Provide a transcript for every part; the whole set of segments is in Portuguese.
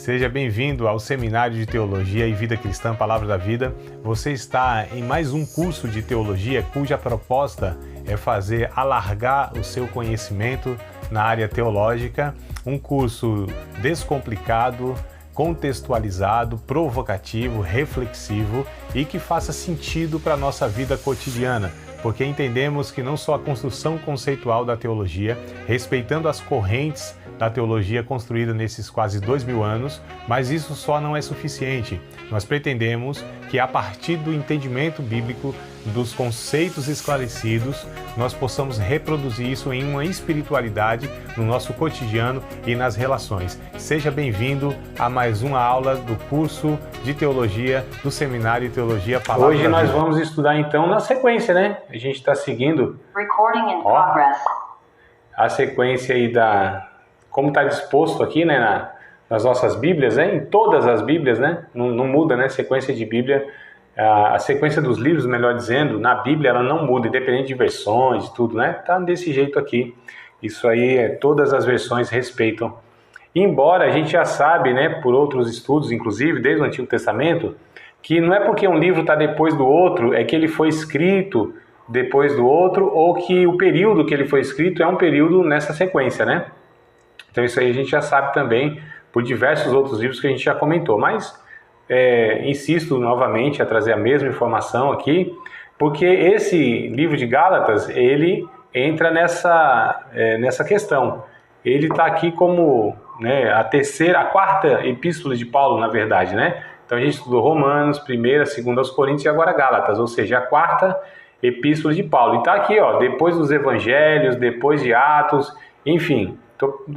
Seja bem-vindo ao Seminário de Teologia e Vida Cristã, Palavra da Vida. Você está em mais um curso de teologia cuja proposta é fazer alargar o seu conhecimento na área teológica. Um curso descomplicado, contextualizado, provocativo, reflexivo e que faça sentido para a nossa vida cotidiana. Porque entendemos que não só a construção conceitual da teologia, respeitando as correntes da teologia construída nesses quase 2000 anos, mas isso só não é suficiente. Nós pretendemos que a partir do entendimento bíblico, dos conceitos esclarecidos, nós possamos reproduzir isso em uma espiritualidade no nosso cotidiano e nas relações. Seja bem-vindo a mais uma aula do curso de teologia do Seminário de Teologia Palavra da Vida. Hoje nós vamos estudar então na sequência, né? A gente está seguindo a sequência aí como está disposto aqui, né, nas nossas Bíblias, né, em todas as Bíblias, né, não muda, né, sequência de Bíblia, a sequência dos livros, melhor dizendo, na Bíblia ela não muda, independente de versões e tudo, né, tá desse jeito aqui. Isso aí, todas as versões respeitam. Embora a gente já sabe, né, por outros estudos, inclusive, desde o Antigo Testamento, que não é porque um livro está depois do outro, é que ele foi escrito depois do outro, ou que o período que ele foi escrito é um período nessa sequência, né? Então isso aí a gente já sabe também por diversos outros livros que a gente já comentou, mas insisto novamente a trazer a mesma informação aqui, porque esse livro de Gálatas, ele entra nessa questão. Ele está aqui como, né, a quarta epístola de Paulo, na verdade, né? Então a gente estudou Romanos, 1ª, 2ª aos Coríntios e agora Gálatas, ou seja, a quarta epístola de Paulo. E está aqui, ó, depois dos Evangelhos, depois de Atos, enfim.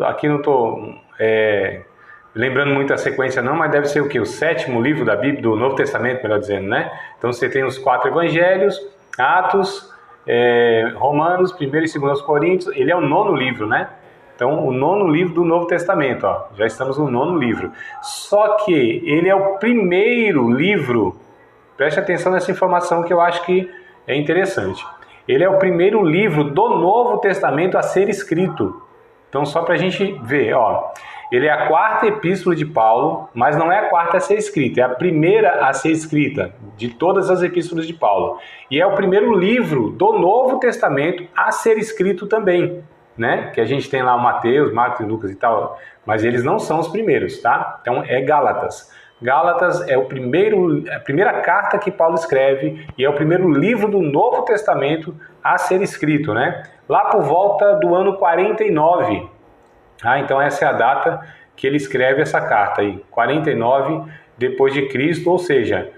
Aqui não estou lembrando muito a sequência não, mas deve ser o quê? O 7º livro da Bíblia, do Novo Testamento, melhor dizendo, né? Então você tem os 4 Evangelhos, Atos, Romanos, 1º e 2º aos Coríntios, ele é o 9º livro, né? Então o 9º livro do Novo Testamento, ó, já estamos no 9º livro. Só que ele é o primeiro livro, preste atenção nessa informação que eu acho que é interessante. Ele é o primeiro livro do Novo Testamento a ser escrito. Então, só para a gente ver, ó, ele é a quarta epístola de Paulo, mas não é a quarta a ser escrita, é a primeira a ser escrita de todas as epístolas de Paulo. E é o primeiro livro do Novo Testamento a ser escrito também, né? Que a gente tem lá o Mateus, Marcos e Lucas e tal, mas eles não são os primeiros, tá? Então, é Gálatas. Gálatas é a primeira carta que Paulo escreve e é o primeiro livro do Novo Testamento a ser escrito, né? Lá por volta do ano 49. Então essa é a data que ele escreve essa carta aí, 49 depois de Cristo, ou seja,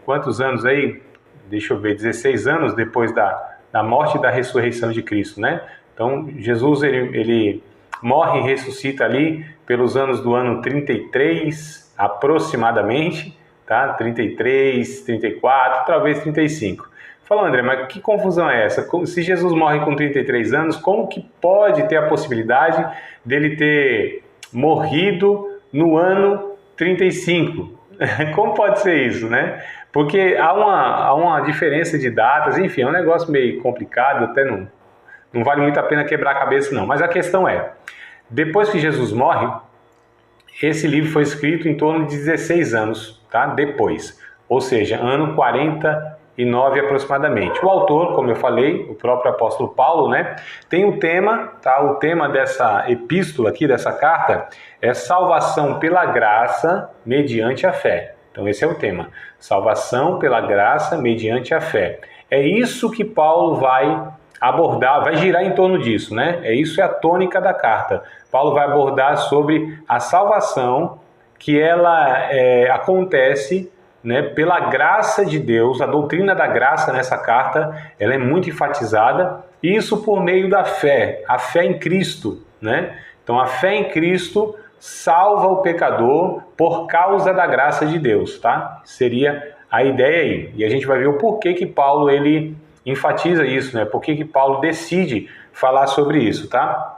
quantos anos aí? Deixa eu ver, 16 anos depois da morte e da ressurreição de Cristo, né? Então Jesus ele morre e ressuscita ali pelos anos do ano 33 aproximadamente, tá? 33, 34, talvez 35. Falou, André, mas que confusão é essa? Se Jesus morre com 33 anos, como que pode ter a possibilidade dele ter morrido no ano 35? Como pode ser isso, né? Porque há uma diferença de datas, enfim, é um negócio meio complicado, até não vale muito a pena quebrar a cabeça não. Mas a questão é, depois que Jesus morre, esse livro foi escrito em torno de 16 anos, tá? Depois, ou seja, ano 49 aproximadamente. O autor, como eu falei, o próprio apóstolo Paulo, né, tem um tema, tá? O tema dessa epístola aqui, dessa carta, é salvação pela graça mediante a fé. Então esse é o tema, salvação pela graça mediante a fé. É isso que Paulo vai abordar, vai girar em torno disso, né? Isso é a tônica da carta. Paulo vai abordar sobre a salvação que ela acontece, né, pela graça de Deus. A doutrina da graça nessa carta ela é muito enfatizada, e isso por meio da fé, a fé em Cristo, né? Então a fé em Cristo salva o pecador por causa da graça de Deus, tá? Seria a ideia aí. E a gente vai ver o porquê que Paulo ele enfatiza isso, né? Por que Paulo decide falar sobre isso, tá?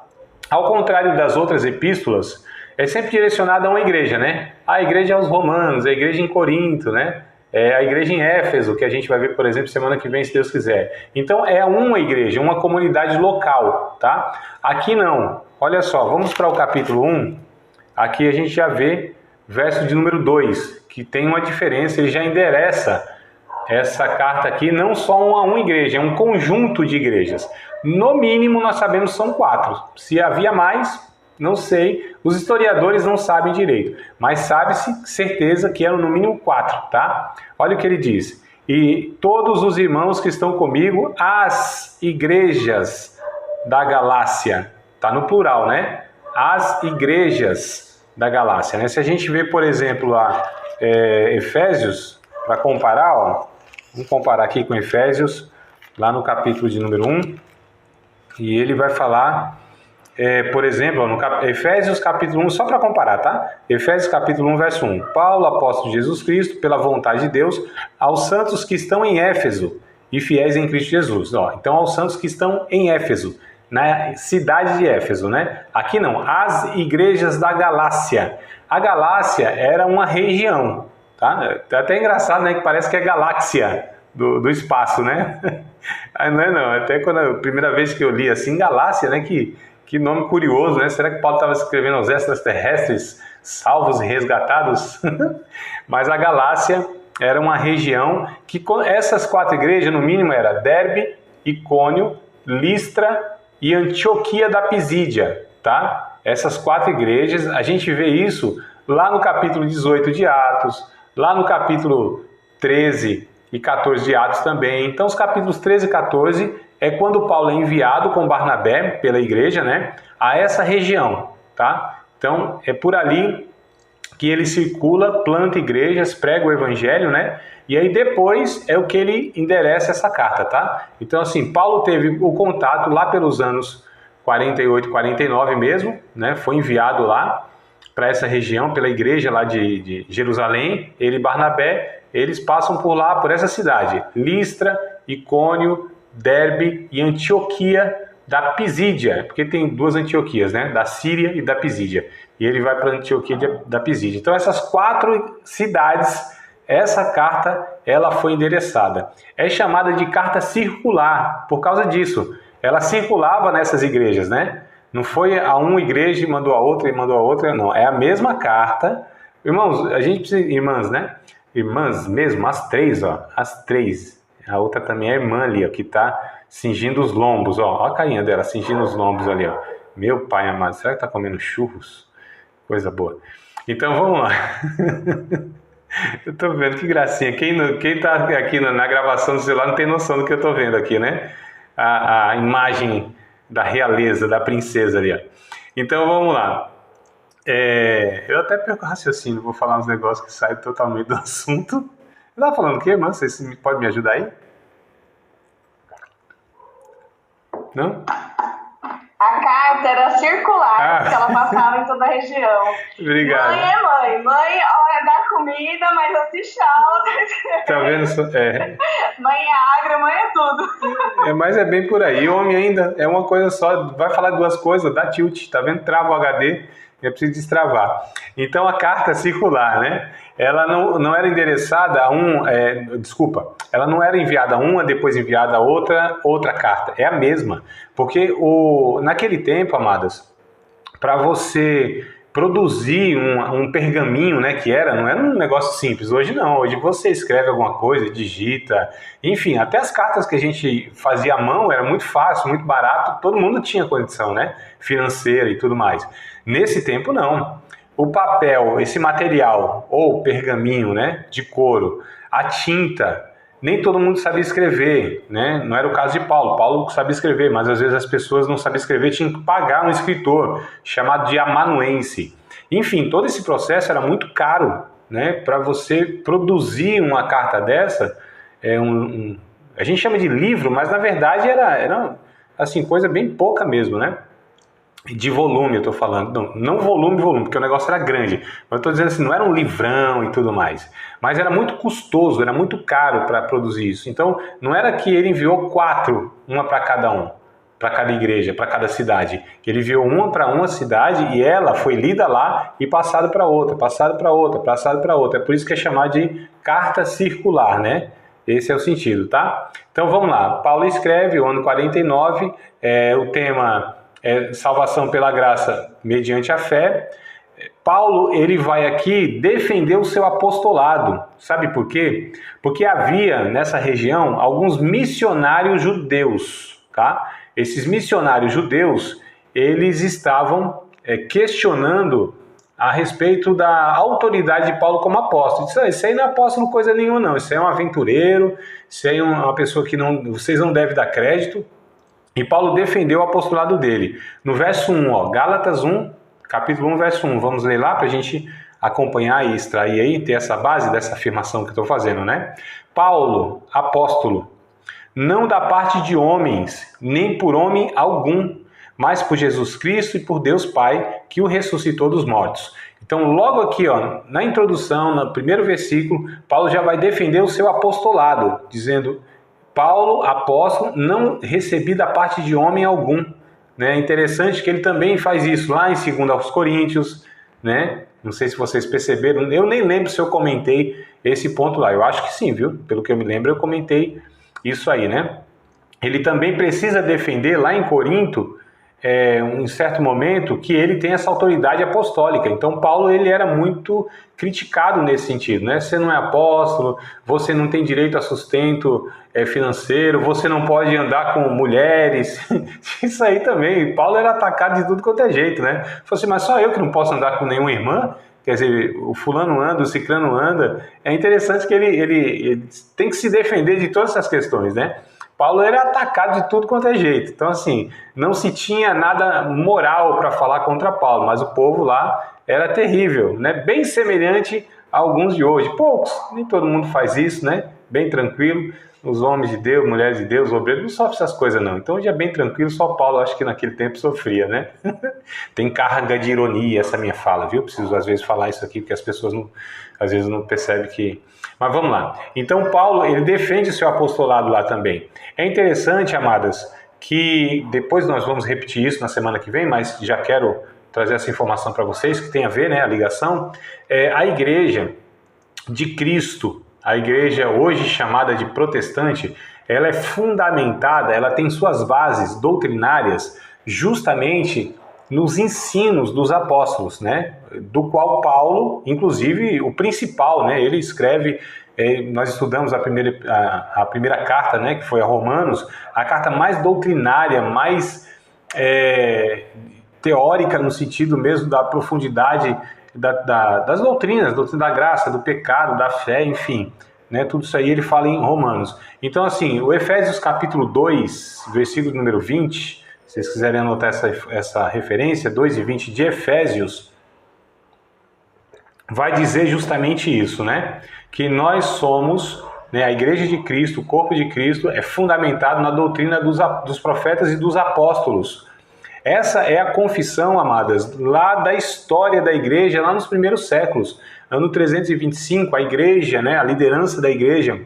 Ao contrário das outras epístolas, é sempre direcionada a uma igreja, né? A igreja aos Romanos, a igreja em Corinto, né? A igreja em Éfeso, que a gente vai ver, por exemplo, semana que vem, se Deus quiser. Então, é uma igreja, uma comunidade local, tá? Aqui não. Olha só, vamos para o capítulo 1 aqui a gente já vê verso de número 2, que tem uma diferença, ele já endereça essa carta aqui, não só uma igreja, é um conjunto de igrejas. No mínimo, nós sabemos que são 4. Se havia mais, não sei, os historiadores não sabem direito, mas sabe-se certeza que eram no mínimo 4, tá? Olha o que ele diz: e todos os irmãos que estão comigo, as igrejas da Galácia, tá no plural, né? As igrejas da Galácia, né? Se a gente vê, por exemplo, lá Efésios, para comparar, ó, vamos comparar aqui com Efésios, lá no capítulo de número 1, e ele vai falar, por exemplo, no Efésios capítulo 1, só para comparar, tá? Efésios capítulo 1, verso 1. Paulo, apóstolo de Jesus Cristo, pela vontade de Deus, aos santos que estão em Éfeso e fiéis em Cristo Jesus. Ó, então, aos santos que estão em Éfeso, na cidade de Éfeso, né? Aqui não, as igrejas da Galácia. A Galácia era uma região, tá? É até engraçado, né? Que parece que é galáxia do espaço, né? Não é não, até quando a primeira vez que eu li assim, Galácia, né? Que nome curioso, né? Será que Paulo estava escrevendo aos extraterrestres salvos e resgatados? Mas a Galácia era uma região que essas 4 igrejas, no mínimo, era Derbe, Icônio, Listra e Antioquia da Pisídia, tá? Essas 4 igrejas, a gente vê isso lá no capítulo 18 de Atos, lá no capítulo 13 e 14 de Atos também. Então, os capítulos 13 e 14 é quando Paulo é enviado com Barnabé pela igreja, né, a essa região, tá? Então, é por ali que ele circula, planta igrejas, prega o evangelho, né? E aí depois é o que ele endereça essa carta, tá? Então, assim, Paulo teve o contato lá pelos anos 48, 49 mesmo, né? Foi enviado lá para essa região, pela igreja lá de Jerusalém. Ele e Barnabé, eles passam por lá, por essa cidade, Listra, Icônio, Derbe e Antioquia da Pisídia, porque tem 2 Antioquias, né? Da Síria e da Pisídia. E ele vai para Antioquia da Pisídia. Então, essas 4 cidades, essa carta, ela foi endereçada. É chamada de carta circular, por causa disso. Ela circulava nessas igrejas, né? Não foi a uma igreja e mandou a outra e mandou a outra, não. É a mesma carta. Irmãos, a gente precisa... Irmãs, né? Irmãs mesmo, as 3, ó. As 3. A outra também é a irmã ali, ó, que tá cingindo os lombos, ó. Ó a carinha dela, cingindo os lombos ali, ó. Meu pai amado, será que tá comendo churros? Coisa boa. Então, vamos lá. Eu tô vendo, que gracinha. Quem tá aqui na gravação do celular não tem noção do que eu tô vendo aqui, né? A imagem da realeza, da princesa ali, ó. Então, vamos lá. Eu até perco o raciocínio, vou falar uns negócios que saem totalmente do assunto. Eu tava falando o quê, mano? Vocês podem me ajudar aí? Não? A carta era circular, porque ela passava em toda a região. Obrigado. Mãe é mãe. Mãe, olha, dá comida, mas assiste aula. Tá vendo? Mãe é agro, mãe é tudo. Mas é bem por aí. Homem ainda é uma coisa só. Vai falar 2 coisas, dá tilt. Tá vendo? Trava o HD. É preciso destravar. Então, a carta circular, né? Ela não era endereçada a ela não era enviada a uma, depois enviada a outra carta. É a mesma. Porque naquele tempo, amadas, para você produzir um pergaminho, né, não era um negócio simples. Hoje não, hoje você escreve alguma coisa, digita, enfim, até as cartas que a gente fazia à mão era muito fácil, muito barato, todo mundo tinha condição, né, financeira e tudo mais. Nesse tempo não. O papel, esse material, ou pergaminho, né, de couro, a tinta, nem todo mundo sabia escrever, né? Não era o caso de Paulo. Paulo sabia escrever, mas às vezes as pessoas não sabiam escrever, tinham que pagar um escritor chamado de amanuense. Enfim, todo esse processo era muito caro, né? Para você produzir uma carta dessa, a gente chama de livro, mas na verdade era assim, coisa bem pouca mesmo, né? De volume eu estou falando, não volume, porque o negócio era grande, mas eu estou dizendo assim, não era um livrão e tudo mais, mas era muito custoso, era muito caro para produzir isso. Então não era que ele enviou 4, uma para cada igreja, para cada cidade, ele enviou uma para uma cidade e ela foi lida lá e passada para outra, passada para outra, passada para outra. É por isso que é chamado de carta circular, né? Esse é o sentido, tá? Então vamos lá, Paulo escreve o ano 49, o tema salvação pela graça mediante a fé. Paulo, ele vai aqui defender o seu apostolado. Sabe por quê? Porque havia nessa região alguns missionários judeus, tá? Esses missionários judeus, eles estavam questionando a respeito da autoridade de Paulo como apóstolo. Isso aí não é apóstolo coisa nenhuma, não. Isso aí é um aventureiro, isso aí é uma pessoa que vocês não devem dar crédito. E Paulo defendeu o apostolado dele. No verso 1, ó, Gálatas 1, capítulo 1, verso 1. Vamos ler lá para a gente acompanhar e extrair aí, ter essa base dessa afirmação que eu estou fazendo, né? Paulo, apóstolo, não da parte de homens, nem por homem algum, mas por Jesus Cristo e por Deus Pai, que o ressuscitou dos mortos. Então, logo aqui, ó, na introdução, no primeiro versículo, Paulo já vai defender o seu apostolado, dizendo: Paulo, apóstolo, não recebi da parte de homem algum. É interessante que ele também faz isso lá em 2 Coríntios, né? Não sei se vocês perceberam, eu nem lembro se eu comentei esse ponto lá, eu acho que sim, viu? Pelo que eu me lembro, eu comentei isso aí, né? Ele também precisa defender lá em Corinto, em certo momento, que ele tem essa autoridade apostólica. Então Paulo, ele era muito criticado nesse sentido, né? Você não é apóstolo, você não tem direito a sustento financeiro, você não pode andar com mulheres. Isso aí também, Paulo era atacado de tudo quanto é jeito, né? Falou assim, mas só eu que não posso andar com nenhuma irmã? Quer dizer, o fulano anda, o ciclano anda. É interessante que ele tem que se defender de todas essas questões, né? Paulo era atacado de tudo quanto é jeito. Então, assim, não se tinha nada moral para falar contra Paulo, mas o povo lá era terrível, né? Bem semelhante a alguns de hoje. Poucos, nem todo mundo faz isso, né? Bem tranquilo. Os homens de Deus, mulheres de Deus, obreiros, não sofrem essas coisas, não. Então, hoje é bem tranquilo, só Paulo, acho que naquele tempo sofria, né? Tem carga de ironia essa minha fala, viu? Preciso, às vezes, falar isso aqui, porque as pessoas, às vezes, não percebem que... Mas vamos lá. Então, Paulo, ele defende o seu apostolado lá também. É interessante, amadas, que depois nós vamos repetir isso na semana que vem, mas já quero trazer essa informação para vocês, que tem a ver, né, a ligação. A igreja de Cristo, a igreja hoje chamada de protestante, ela é fundamentada, ela tem suas bases doutrinárias justamente nos ensinos dos apóstolos, né? Do qual Paulo, inclusive o principal, né? Ele escreve, nós estudamos a primeira carta, né? Que foi a Romanos, a carta mais doutrinária, mais teórica no sentido mesmo da profundidade das doutrinas, doutrina da graça, do pecado, da fé, enfim, né? Tudo isso aí ele fala em Romanos. Então, assim, o Efésios capítulo 2, versículo número 20, se vocês quiserem anotar essa referência, 2 e 20 de Efésios, vai dizer justamente isso, né? Que nós somos, né, a igreja de Cristo, o corpo de Cristo, é fundamentado na doutrina dos profetas e dos apóstolos. Essa é a confissão, amadas, lá da história da igreja, lá nos primeiros séculos. Ano 325, a igreja, né, a liderança da igreja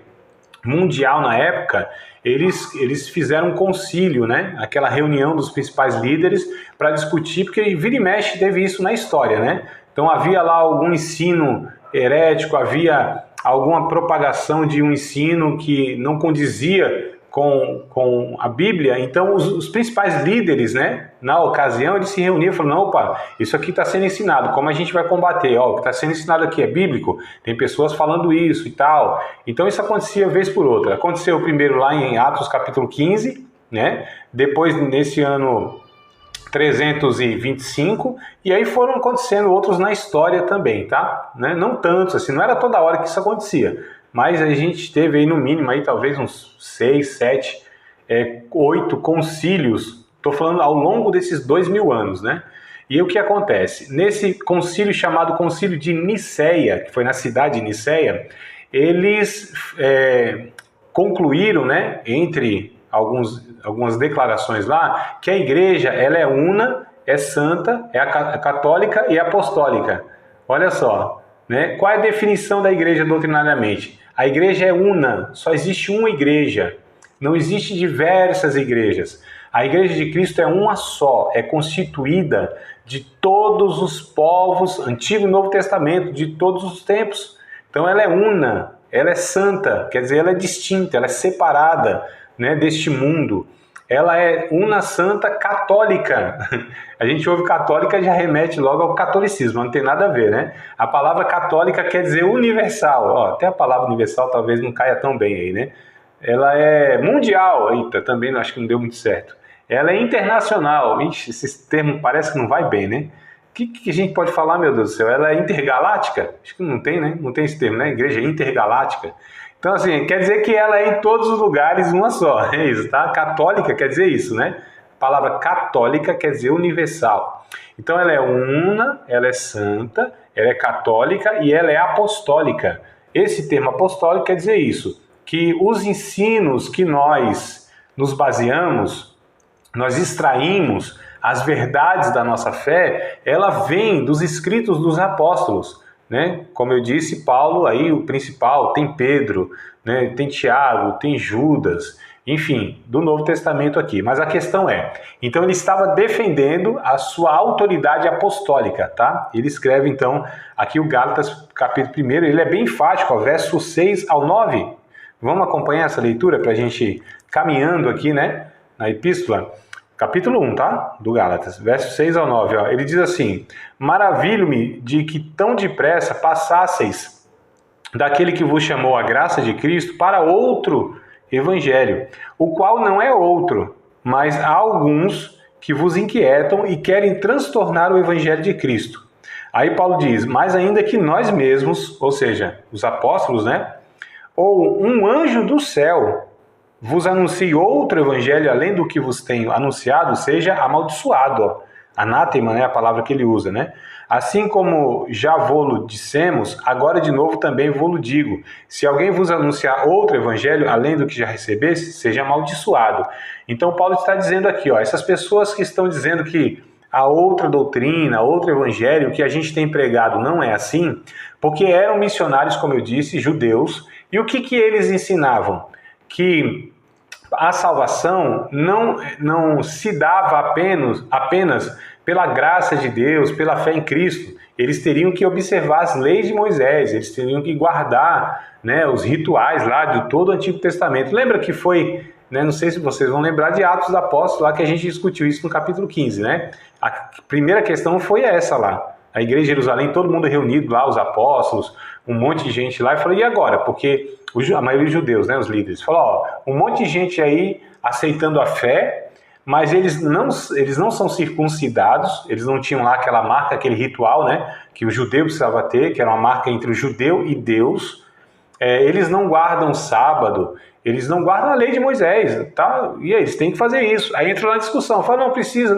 mundial na época, eles fizeram um concílio, né, aquela reunião dos principais líderes para discutir, porque vira e mexe teve isso na história, né? Então havia lá algum ensino herético, havia alguma propagação de um ensino que não condizia com a Bíblia. Então os principais líderes, né, na ocasião, eles se reuniam e falaram, não, opa, isso aqui está sendo ensinado, como a gente vai combater? Ó, o que está sendo ensinado aqui é bíblico, tem pessoas falando isso e tal. Então isso acontecia vez por outra. Aconteceu primeiro lá em Atos capítulo 15, né, depois nesse ano 325, e aí foram acontecendo outros na história também, tá? Né? Não tantos, assim, não era toda hora que isso acontecia, mas a gente teve aí no mínimo aí talvez uns 6, 7, 8 concílios, estou falando ao longo desses 2000 anos, né? E o que acontece? Nesse concílio chamado Concílio de Niceia, que foi na cidade de Niceia, eles concluíram, né, entre algumas declarações lá, que a igreja ela é una, é santa, é católica e apostólica. Olha só, né? Qual é a definição da igreja doutrinariamente? A igreja é una, só existe uma igreja, não existe diversas igrejas. A igreja de Cristo é uma só, é constituída de todos os povos, Antigo e Novo Testamento, de todos os tempos. Então ela é una, ela é santa, quer dizer, ela é distinta, ela é separada, né, deste mundo. ela é una santa católica. A gente ouve católica e já remete logo ao catolicismo, não tem nada a ver, né? A palavra católica quer dizer universal. Ó, até a palavra universal talvez não caia tão bem aí, né? Ela é mundial, eita, também acho que não deu muito certo. Ela é internacional. Ixi, esse termo parece que não vai bem, né? O que a gente pode falar, meu Deus do céu? Ela é intergaláctica? Acho que não tem, né? Não tem esse termo, né? Igreja intergaláctica. Então, assim, quer dizer que ela é em todos os lugares uma só, é isso, tá? Católica quer dizer isso, né? A palavra católica quer dizer universal. Então, ela é una, ela é santa, ela é católica e ela é apostólica. Esse termo apostólico quer dizer isso, que os ensinos que nós nos baseamos, nós extraímos as verdades da nossa fé, ela vem dos escritos dos apóstolos, né? Como eu disse, Paulo aí o principal, tem Pedro, né? Tem Tiago, tem Judas, enfim, do Novo Testamento aqui. Mas a questão é, então ele estava defendendo a sua autoridade apostólica, tá? Ele escreve então aqui o Gálatas capítulo 1, ele é bem enfático, ó, verso 6 ao 9. Vamos acompanhar essa leitura para a gente caminhando aqui, né? Na epístola. Capítulo 1, tá? Do Gálatas, versos 6 ao 9. Ó. Ele diz assim: maravilho-me de que tão depressa passasseis daquele que vos chamou a graça de Cristo para outro evangelho, o qual não é outro, mas há alguns que vos inquietam e querem transtornar o evangelho de Cristo. Aí Paulo diz, mais ainda que nós mesmos, ou seja, os apóstolos, né? Ou um anjo do céu vos anuncie outro evangelho além do que vos tenho anunciado, seja amaldiçoado. Ó. Anátema, né, a palavra que ele usa, né? Assim como já vô-lo dissemos, agora de novo também vô-lo digo. Se alguém vos anunciar outro evangelho além do que já recebesse, seja amaldiçoado. Então Paulo está dizendo aqui, ó, essas pessoas que estão dizendo que a outra doutrina, outro evangelho que a gente tem pregado não é assim, porque eram missionários, como eu disse, judeus, e o que eles ensinavam? Que a salvação não se dava apenas pela graça de Deus, pela fé em Cristo. Eles teriam que observar as leis de Moisés, eles teriam que guardar, né, os rituais lá de todo o Antigo Testamento. Lembra que foi, né, não sei se vocês vão lembrar de Atos dos Apóstolos, lá que a gente discutiu isso no capítulo 15, né? A primeira questão foi essa lá. A igreja de Jerusalém, todo mundo reunido lá, os apóstolos, um monte de gente lá, e falou, e agora? Porque a maioria dos judeus, né, os líderes, falou, ó, um monte de gente aí aceitando a fé, mas eles não são circuncidados, eles não tinham lá aquela marca, aquele ritual, né, que o judeu precisava ter, que era uma marca entre o judeu e Deus. Eles não guardam sábado, eles não guardam a lei de Moisés, tá? E aí, eles têm que fazer isso. Aí entrou na discussão, fala, não precisa.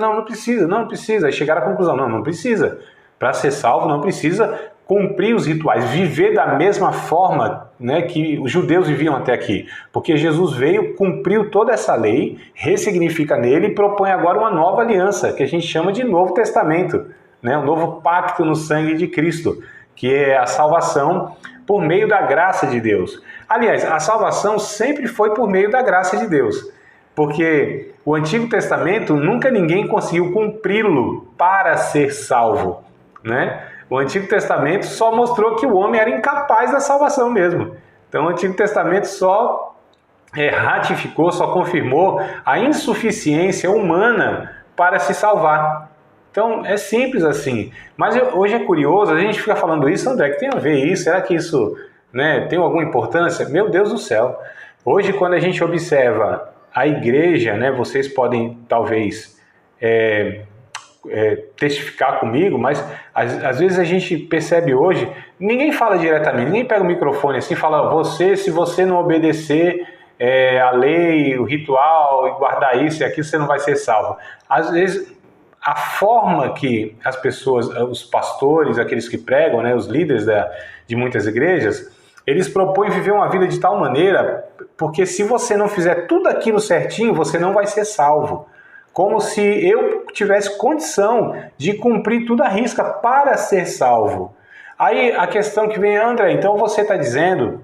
Aí chegaram à conclusão, não precisa. Para ser salvo não precisa cumprir os rituais, viver da mesma forma, né, que os judeus viviam até aqui. Porque Jesus veio, cumpriu toda essa lei, ressignifica nele e propõe agora uma nova aliança, que a gente chama de Novo Testamento, né, um novo pacto no sangue de Cristo, que é a salvação por meio da graça de Deus. Aliás, a salvação sempre foi por meio da graça de Deus. Porque o Antigo Testamento nunca ninguém conseguiu cumpri-lo para ser salvo, né? O Antigo Testamento só mostrou que o homem era incapaz da salvação mesmo. Então o Antigo Testamento só ratificou, só confirmou a insuficiência humana para se salvar. Então é simples assim. Mas hoje é curioso, a gente fica falando isso, André, que tem a ver isso? Será que isso, né, tem alguma importância? Meu Deus do céu. Hoje, quando a gente observa a igreja, né, vocês podem talvez testificar comigo, mas às vezes a gente percebe hoje, ninguém fala diretamente, ninguém pega o microfone assim e fala, se você não obedecer a lei, o ritual, e guardar isso e aquilo, você não vai ser salvo. Às vezes, a forma que as pessoas, os pastores, aqueles que pregam, né, os líderes de muitas igrejas, eles propõem viver uma vida de tal maneira, porque se você não fizer tudo aquilo certinho, você não vai ser salvo. Como se eu tivesse condição de cumprir tudo à risca para ser salvo. Aí a questão que vem, André, então você está dizendo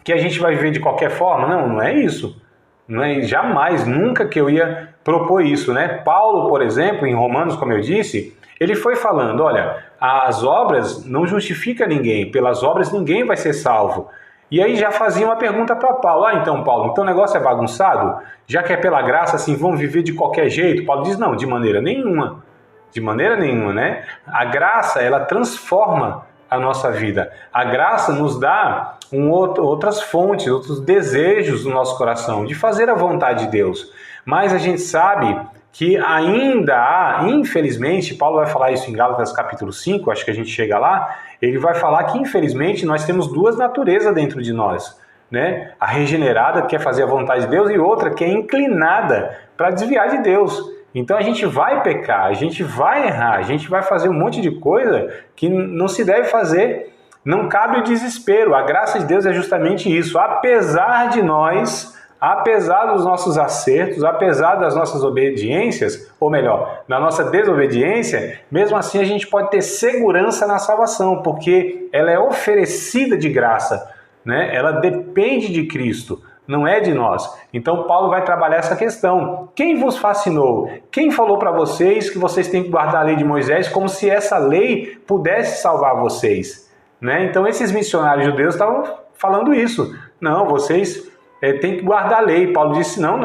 que a gente vai viver de qualquer forma? Não, não é isso. Não é, jamais, nunca que eu ia propor isso, né? Paulo, por exemplo, em Romanos, como eu disse, ele foi falando, olha, as obras não justificam ninguém, pelas obras ninguém vai ser salvo. E aí já fazia uma pergunta para Paulo. Então Paulo, então o negócio é bagunçado? Já que é pela graça, assim, vão viver de qualquer jeito? Paulo diz, não, de maneira nenhuma. De maneira nenhuma, né? A graça, ela transforma a nossa vida. A graça nos dá outras fontes, outros desejos no nosso coração, de fazer a vontade de Deus. Mas a gente sabe que ainda há, infelizmente, Paulo vai falar isso em Gálatas capítulo 5, acho que a gente chega lá, ele vai falar que, infelizmente, nós temos duas naturezas dentro de nós, né? A regenerada, que quer fazer a vontade de Deus, e outra que é inclinada para desviar de Deus. Então a gente vai pecar, a gente vai errar, a gente vai fazer um monte de coisa que não se deve fazer. Não cabe o desespero. A graça de Deus é justamente isso. Apesar de nós, apesar dos nossos acertos, apesar das nossas obediências, ou melhor, da nossa desobediência, mesmo assim a gente pode ter segurança na salvação, porque ela é oferecida de graça, né? Ela depende de Cristo. Não é de nós. Então Paulo vai trabalhar essa questão. Quem vos fascinou? Quem falou para vocês que vocês têm que guardar a lei de Moisés como se essa lei pudesse salvar vocês? Né? Então esses missionários judeus estavam falando isso. Não, vocês têm que guardar a lei. Paulo disse, não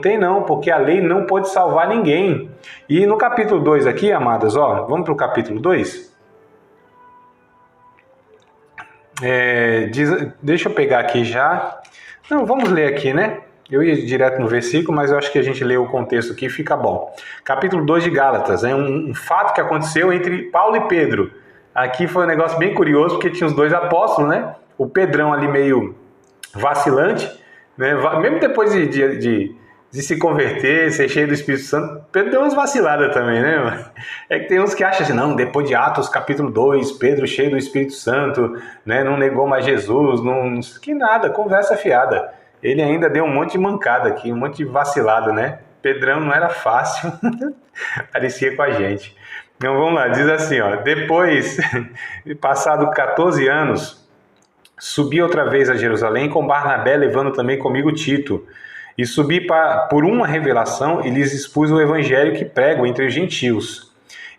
tem não, porque a lei não pode salvar ninguém. E no capítulo 2 aqui, amadas, vamos para o capítulo 2? Deixa eu pegar aqui já... Não, vamos ler aqui, né? Eu ia direto no versículo, mas eu acho que a gente lê o contexto aqui e fica bom. Capítulo 2 de Gálatas, é um fato que aconteceu entre Paulo e Pedro. Aqui foi um negócio bem curioso, porque tinha os dois apóstolos, né? O Pedrão ali meio vacilante, né? Mesmo depois de se converter, ser cheio do Espírito Santo, Pedro deu umas vaciladas também, né? É que tem uns que acham assim, não, depois de Atos capítulo 2, Pedro cheio do Espírito Santo, né? Não negou mais Jesus, não... Que nada, conversa fiada. Ele ainda deu um monte de mancada aqui, um monte de vacilada, né? Pedrão não era fácil, parecia com a gente. Então vamos lá, diz assim, depois, passado 14 anos, subi outra vez a Jerusalém com Barnabé, levando também comigo Tito. E subi por uma revelação e lhes expus o evangelho que prego entre os gentios,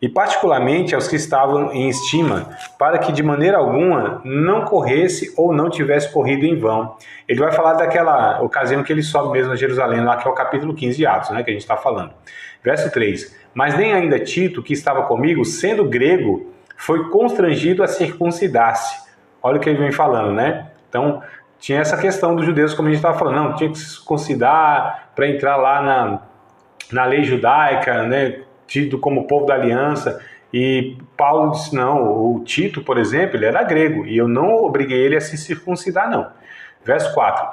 e particularmente aos que estavam em estima, para que de maneira alguma não corresse ou não tivesse corrido em vão. Ele vai falar daquela ocasião que ele sobe mesmo a Jerusalém, lá que é o capítulo 15 de Atos, né, que a gente está falando. Verso 3. Mas nem ainda Tito, que estava comigo, sendo grego, foi constrangido a circuncidar-se. Olha o que ele vem falando, né? Então, tinha essa questão dos judeus, como a gente estava falando, não, tinha que se circuncidar para entrar lá na lei judaica, né, tido como povo da aliança. E Paulo disse, não, o Tito, por exemplo, ele era grego, e eu não obriguei ele a se circuncidar, não. Verso 4,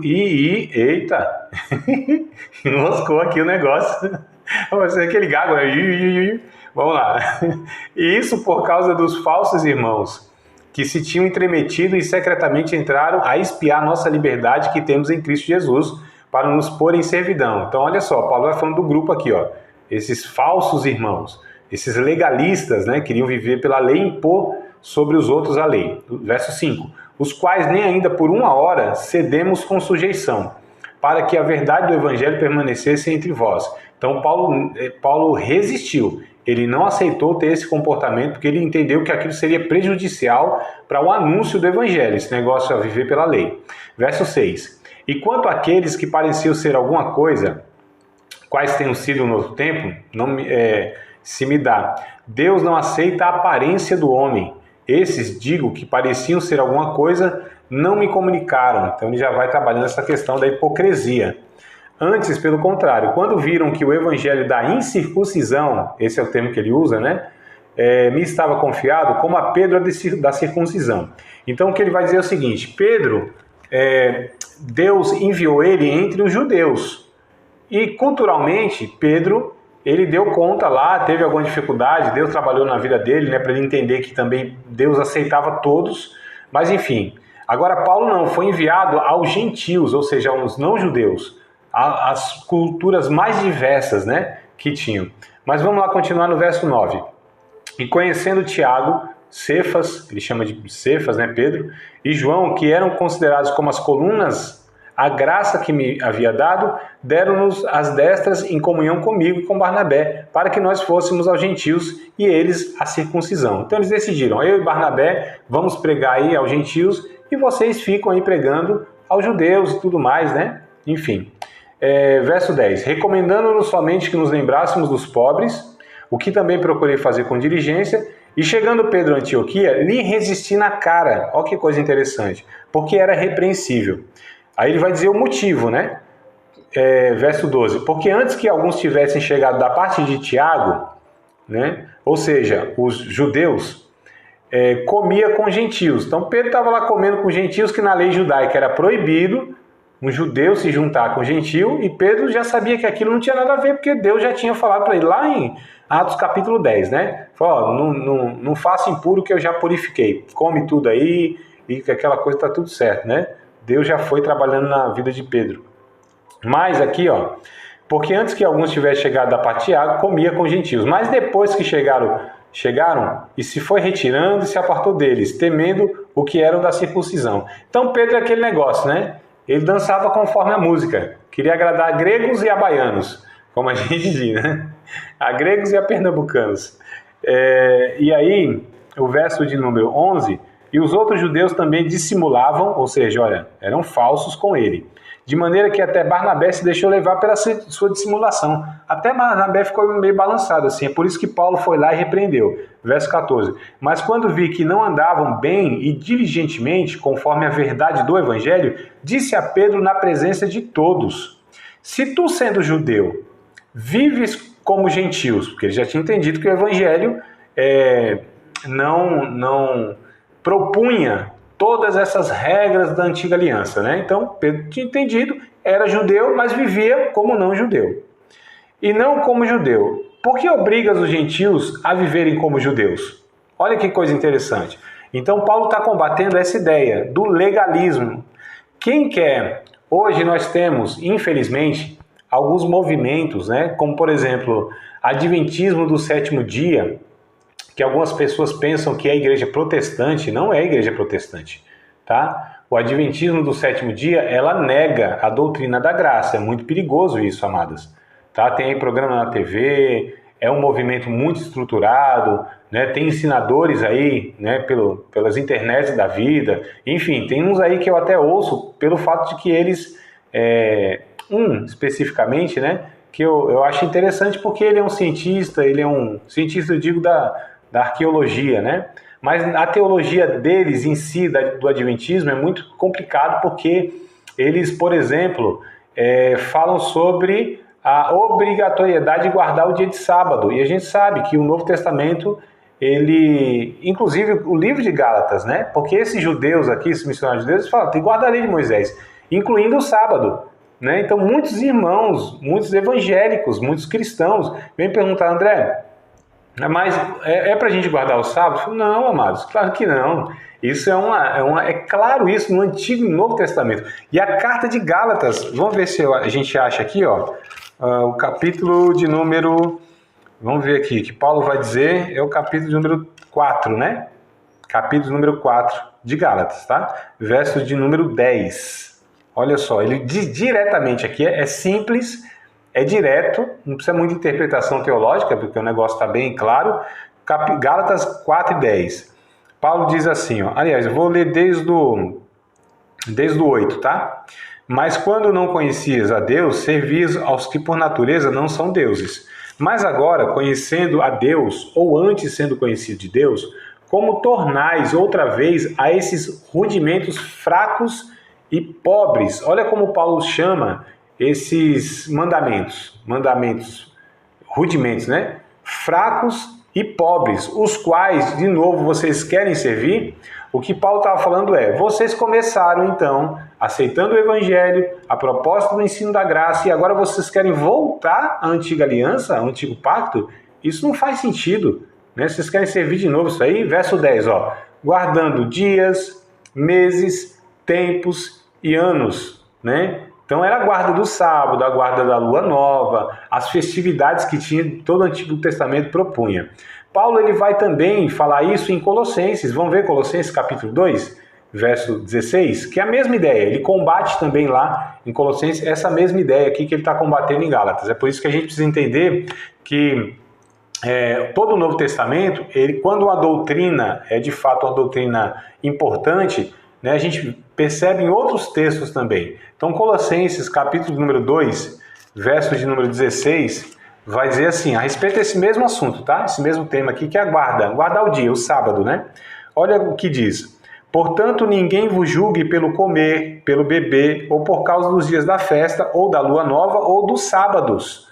eita, enroscou aqui o negócio, vai ser aquele gago, né? Vamos lá. E isso por causa dos falsos irmãos, que se tinham entremetido e secretamente entraram a espiar nossa liberdade que temos em Cristo Jesus, para nos pôr em servidão. Então, olha só, Paulo vai falando do grupo aqui, esses falsos irmãos, esses legalistas, né, queriam viver pela lei e impor sobre os outros a lei. Verso 5, os quais nem ainda por uma hora cedemos com sujeição, para que a verdade do evangelho permanecesse entre vós. Então, Paulo resistiu. Ele não aceitou ter esse comportamento porque ele entendeu que aquilo seria prejudicial para o anúncio do evangelho, esse negócio a viver pela lei. Verso 6. E quanto àqueles que pareciam ser alguma coisa, quais tenham sido no outro tempo, se me dá. Deus não aceita a aparência do homem. Esses, digo, que pareciam ser alguma coisa, não me comunicaram. Então ele já vai trabalhando essa questão da hipocrisia. Antes, pelo contrário, quando viram que o evangelho da incircuncisão, esse é o termo que ele usa, né? Me estava confiado, como a Pedro da circuncisão. Então o que ele vai dizer é o seguinte, Pedro, Deus enviou ele entre os judeus. E culturalmente, Pedro, ele deu conta lá, teve alguma dificuldade, Deus trabalhou na vida dele, né, para ele entender que também Deus aceitava todos, mas enfim. Agora Paulo não, foi enviado aos gentios, ou seja, aos não-judeus, as culturas mais diversas, né, que tinham. Mas vamos lá continuar no verso 9. E conhecendo Tiago, Cefas, ele chama de Cefas, né, Pedro, e João, que eram considerados como as colunas, a graça que me havia dado, deram-nos as destras em comunhão comigo e com Barnabé, para que nós fôssemos aos gentios e eles a circuncisão. Então eles decidiram, eu e Barnabé vamos pregar aí aos gentios e vocês ficam aí pregando aos judeus e tudo mais, né? Enfim. Verso 10. Recomendando-nos somente que nos lembrássemos dos pobres, o que também procurei fazer com diligência, e chegando Pedro a Antioquia, lhe resisti na cara. Olha que coisa interessante. Porque era repreensível. Aí ele vai dizer o motivo, né? Verso 12. Porque antes que alguns tivessem chegado da parte de Tiago, né? Ou seja, os judeus, comia com gentios. Então Pedro estava lá comendo com gentios, que na lei judaica era proibido um judeu se juntar com gentil, e Pedro já sabia que aquilo não tinha nada a ver, porque Deus já tinha falado para ele lá em Atos capítulo 10, né? Falou, não faça impuro que eu já purifiquei, come tudo aí, e que aquela coisa está tudo certo, né? Deus já foi trabalhando na vida de Pedro. Mas aqui, porque antes que alguns tivessem chegado da parte de Tiago, comia com gentios, mas depois que chegaram e se foi retirando e se apartou deles, temendo o que eram da circuncisão. Então Pedro é aquele negócio, né? Ele dançava conforme a música, queria agradar a gregos e a baianos, como a gente diz, né? A gregos e a pernambucanos. E aí, o verso de número 11, e os outros judeus também dissimulavam, ou seja, olha, eram falsos com ele, de maneira que até Barnabé se deixou levar pela sua dissimulação. Até Barnabé ficou meio balançado assim, é por isso que Paulo foi lá e repreendeu. Verso 14. Mas quando vi que não andavam bem e diligentemente, conforme a verdade do evangelho, disse a Pedro na presença de todos: se tu, sendo judeu, vives como gentios, porque ele já tinha entendido que o evangelho não propunha todas essas regras da antiga aliança, né? Então, Pedro tinha entendido, era judeu, mas vivia como não judeu. E não como judeu. Por que obrigas os gentios a viverem como judeus? Olha que coisa interessante. Então, Paulo está combatendo essa ideia do legalismo. Quem quer? Hoje nós temos, infelizmente, alguns movimentos, né? Como, por exemplo, Adventismo do sétimo dia, que algumas pessoas pensam que é a igreja protestante. Não é a igreja protestante, tá? O Adventismo do sétimo dia, ela nega a doutrina da graça. É muito perigoso isso, amadas. Tá? Tem aí programa na TV, é um movimento muito estruturado, né? Tem ensinadores aí, né? Pelas internets da vida. Enfim, tem uns aí que eu até ouço pelo fato de que eles, especificamente, né? Que eu acho interessante porque ele é um cientista, eu digo, da arqueologia, né? Mas a teologia deles em si, do Adventismo, é muito complicado porque eles, por exemplo, falam sobre a obrigatoriedade de guardar o dia de sábado. E a gente sabe que o Novo Testamento, inclusive o livro de Gálatas, né? Porque esses judeus aqui, esses missionários judeus, eles falam, tem que guardar a lei de Moisés, incluindo o sábado, né? Então muitos irmãos, muitos evangélicos, muitos cristãos vêm perguntar: André, mas para a gente guardar o sábado? Não, amados, claro que não. Isso é claro isso no Antigo e Novo Testamento. E a carta de Gálatas, vamos ver se a gente acha aqui, o capítulo de número, vamos ver aqui, que Paulo vai dizer, é o capítulo de número 4, né? Capítulo número 4 de Gálatas, tá? Verso de número 10. Olha só, ele diz diretamente aqui, é simples, é direto, não precisa muita interpretação teológica, porque o negócio está bem claro. Gálatas 4 e 10. Paulo diz assim, aliás, eu vou ler desde o 8, tá? Mas quando não conhecias a Deus, servias aos que por natureza não são deuses. Mas agora, conhecendo a Deus, ou antes sendo conhecido de Deus, como tornais outra vez a esses rudimentos fracos e pobres? Olha como Paulo chama esses mandamentos, rudimentos, né? Fracos e pobres, os quais, de novo, vocês querem servir. O que Paulo estava falando vocês começaram então aceitando o evangelho, a proposta do ensino da graça, e agora vocês querem voltar à antiga aliança, ao antigo pacto? Isso não faz sentido, né? Vocês querem servir de novo isso aí? Verso 10, guardando dias, meses, tempos e anos, né? Então era a guarda do sábado, a guarda da lua nova, as festividades que tinha todo o Antigo Testamento propunha. Paulo ele vai também falar isso em Colossenses. Vamos ver Colossenses capítulo 2, verso 16, que é a mesma ideia. Ele combate também lá em Colossenses essa mesma ideia aqui que ele está combatendo em Gálatas. É por isso que a gente precisa entender que todo o Novo Testamento, quando uma doutrina é de fato uma doutrina importante, né, a gente percebe em outros textos também. Então, Colossenses, capítulo número 2, verso de número 16, vai dizer assim, a respeito desse mesmo assunto, tá? Esse mesmo tema aqui, que é guardar o dia, o sábado, né? Olha o que diz. Portanto, ninguém vos julgue pelo comer, pelo beber, ou por causa dos dias da festa, ou da lua nova, ou dos sábados.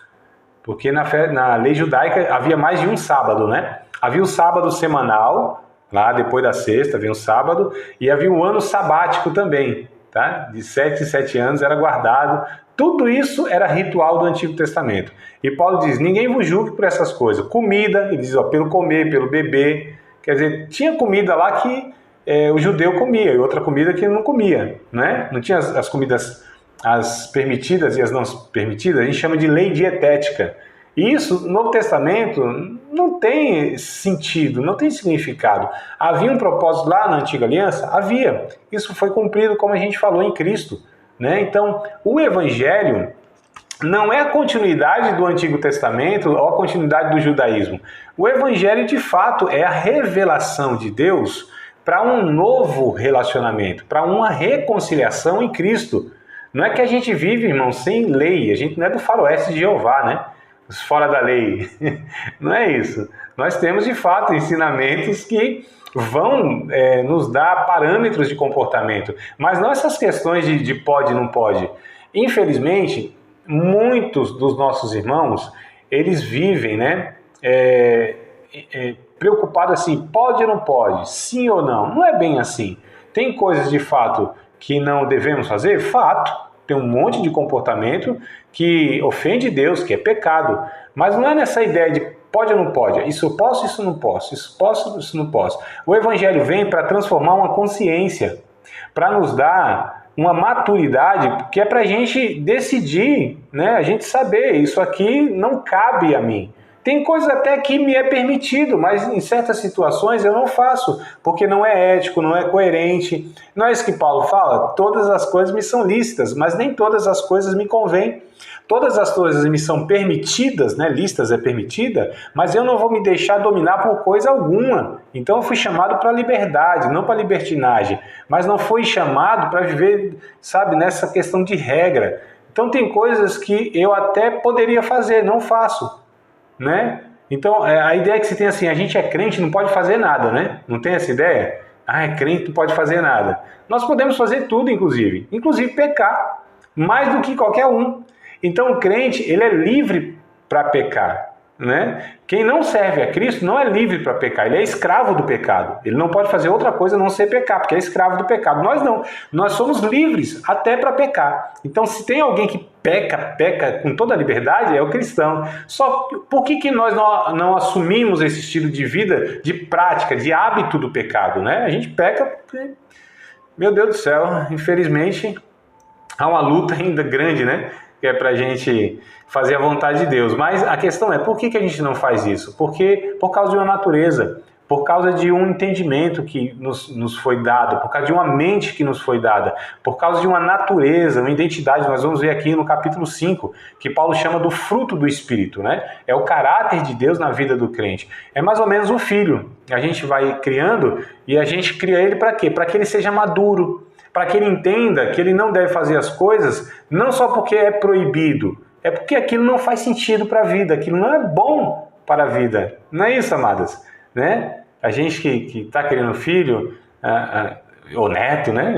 Porque na lei judaica havia mais de um sábado, né? Havia o sábado semanal, lá depois da sexta, havia um sábado, e havia um ano sabático também, tá? De 7 em 7 anos era guardado. Tudo isso era ritual do Antigo Testamento. E Paulo diz, ninguém vos julgue por essas coisas. Comida, ele diz, ó, pelo comer, pelo beber. Quer dizer, tinha comida lá que o judeu comia, e outra comida que ele não comia, né? Não tinha as comidas as permitidas e as não permitidas, a gente chama de lei dietética. E isso, no Novo Testamento, não tem sentido, não tem significado. Havia um propósito lá na Antiga Aliança? Havia. Isso foi cumprido, como a gente falou, em Cristo, né? Então, o Evangelho não é a continuidade do Antigo Testamento ou a continuidade do judaísmo. O Evangelho, de fato, é a revelação de Deus para um novo relacionamento, para uma reconciliação em Cristo. Não é que a gente vive, irmão, sem lei. A gente não é do faroeste de Jeová, né? Fora da lei. Não é isso. Nós temos, de fato, ensinamentos que vão nos dar parâmetros de comportamento. Mas não essas questões de pode e não pode. Infelizmente, muitos dos nossos irmãos, eles vivem, né? Preocupados assim, pode ou não pode? Sim ou não? Não é bem assim. Tem coisas, de fato, que não devemos fazer? Fato. Tem um monte de comportamento que ofende Deus, que é pecado. Mas não é nessa ideia de pode ou não pode. Isso eu posso, isso não posso. Isso posso, isso não posso. O Evangelho vem para transformar uma consciência, para nos dar uma maturidade, que é para a gente decidir, né? A gente saber, isso aqui não cabe a mim. Tem coisas até que me é permitido, mas em certas situações eu não faço, porque não é ético, não é coerente. Não é isso que Paulo fala? Todas as coisas me são lícitas, mas nem todas as coisas me convêm. Todas as coisas me são permitidas, né? Lícitas é permitida, mas eu não vou me deixar dominar por coisa alguma. Então eu fui chamado para a liberdade, não para a libertinagem, mas não fui chamado para viver, sabe, nessa questão de regra. Então tem coisas que eu até poderia fazer, não faço. Né? Então, a ideia que se tem assim, a gente é crente, não pode fazer nada, né? Não tem essa ideia? É crente, não pode fazer nada. Nós podemos fazer tudo, inclusive pecar, mais do que qualquer um. Então, o crente, ele é livre para pecar, né? Quem não serve a Cristo não é livre para pecar, ele é escravo do pecado. Ele não pode fazer outra coisa a não ser pecar, porque é escravo do pecado. Nós não, nós somos livres até para pecar. Então, se tem alguém que peca com toda a liberdade, é o cristão. Só por que nós não assumimos esse estilo de vida, de prática, de hábito do pecado, né? A gente peca porque, meu Deus do céu, infelizmente, há uma luta ainda grande, né? Que é para a gente fazer a vontade de Deus. Mas a questão é, por que a gente não faz isso? Porque por causa de uma natureza, por causa de um entendimento que nos foi dado, por causa de uma mente que nos foi dada, por causa de uma natureza, uma identidade. Nós vamos ver aqui no capítulo 5, que Paulo chama do fruto do Espírito, né? É o caráter de Deus na vida do crente. É mais ou menos um filho. A gente vai criando e a gente cria ele para quê? Para que ele seja maduro, para que ele entenda que ele não deve fazer as coisas não só porque é proibido, é porque aquilo não faz sentido para a vida, aquilo não é bom para a vida. Não é isso, amadas? Né? A gente que está querendo filho, ou neto, né?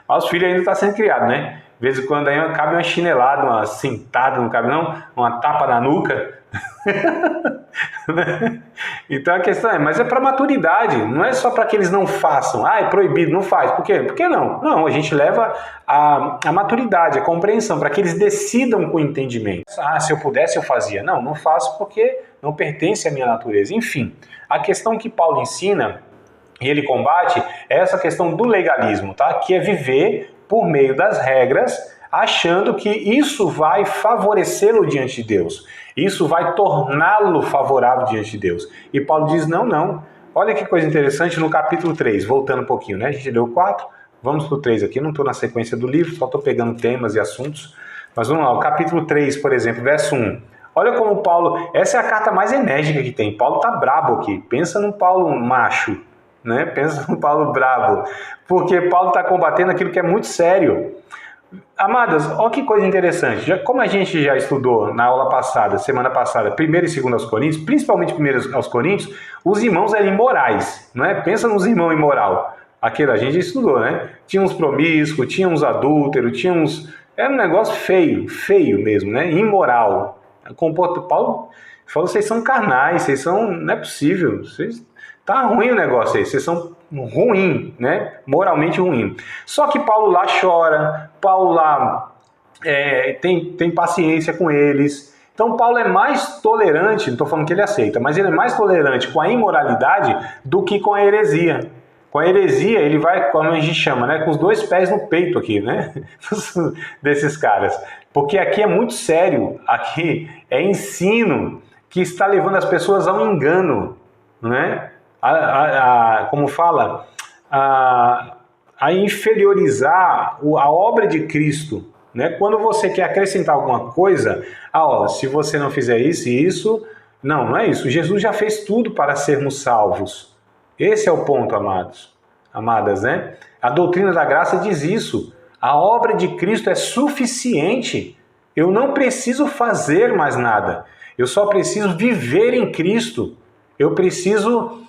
Mas os filhos ainda estão sendo criados, né? De vez em quando aí cabe uma chinelada, uma cintada, não cabe não? Uma tapa na nuca. Então a questão mas é para maturidade, não é só para que eles não façam. É proibido, não faz. Por quê? Por que não? Não, a gente leva a maturidade, a compreensão, para que eles decidam com entendimento. Se eu pudesse eu fazia. Não faço porque não pertence à minha natureza. Enfim, a questão que Paulo ensina e ele combate é essa questão do legalismo, tá? Que é viver por meio das regras, achando que isso vai favorecê-lo diante de Deus. Isso vai torná-lo favorável diante de Deus. E Paulo diz, não. Olha que coisa interessante no capítulo 3, voltando um pouquinho, né? A gente leu 4, vamos para o 3 aqui. Não estou na sequência do livro, só estou pegando temas e assuntos. Mas vamos lá, o capítulo 3, por exemplo, verso 1. Olha como Paulo, essa é a carta mais enérgica que tem. Paulo está brabo aqui. Pensa num Paulo macho, né? Pensa no Paulo bravo, porque Paulo está combatendo aquilo que é muito sério. Amadas, olha que coisa interessante. Como a gente já estudou na aula passada, semana passada, 1º e 2º aos Coríntios, principalmente 1º aos Coríntios, os irmãos eram imorais, não é? Pensa nos irmãos imoral. Aquilo a gente já estudou, né? Tinha uns promíscuos, tinha uns adúlteros, tinha uns... Era um negócio feio mesmo, né? Imoral. Paulo falou, vocês são carnais, vocês são... Não é possível, tá ruim o negócio aí, vocês são ruim, né? Moralmente ruim. Só que Paulo lá chora, Paulo lá tem paciência com eles. Então Paulo é mais tolerante, não estou falando que ele aceita, mas ele é mais tolerante com a imoralidade do que com a heresia. Com a heresia, ele vai, como a gente chama, né, com os 2 pés no peito aqui, né, desses caras. Porque aqui é muito sério, aqui é ensino que está levando as pessoas a um engano, né? Como fala, a inferiorizar a obra de Cristo, né? Quando você quer acrescentar alguma coisa, se você não fizer isso e isso, não é isso. Jesus já fez tudo para sermos salvos. Esse é o ponto, amadas, né? A doutrina da graça diz isso. A obra de Cristo é suficiente. Eu não preciso fazer mais nada. Eu só preciso viver em Cristo. Eu preciso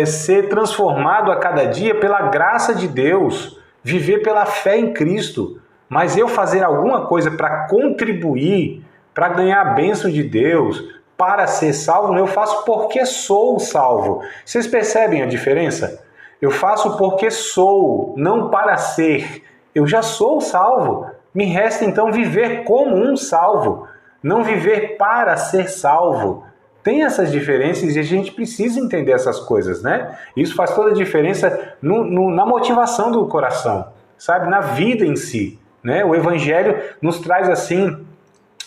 ser transformado a cada dia pela graça de Deus, viver pela fé em Cristo. Mas eu fazer alguma coisa para contribuir, para ganhar a bênção de Deus, para ser salvo, eu faço porque sou salvo. Vocês percebem a diferença? Eu faço porque sou, não para ser. Eu já sou salvo. Me resta então viver como um salvo, não viver para ser salvo. Tem essas diferenças e a gente precisa entender essas coisas, né? Isso faz toda a diferença na motivação do coração, sabe? Na vida em si, né? O Evangelho nos traz assim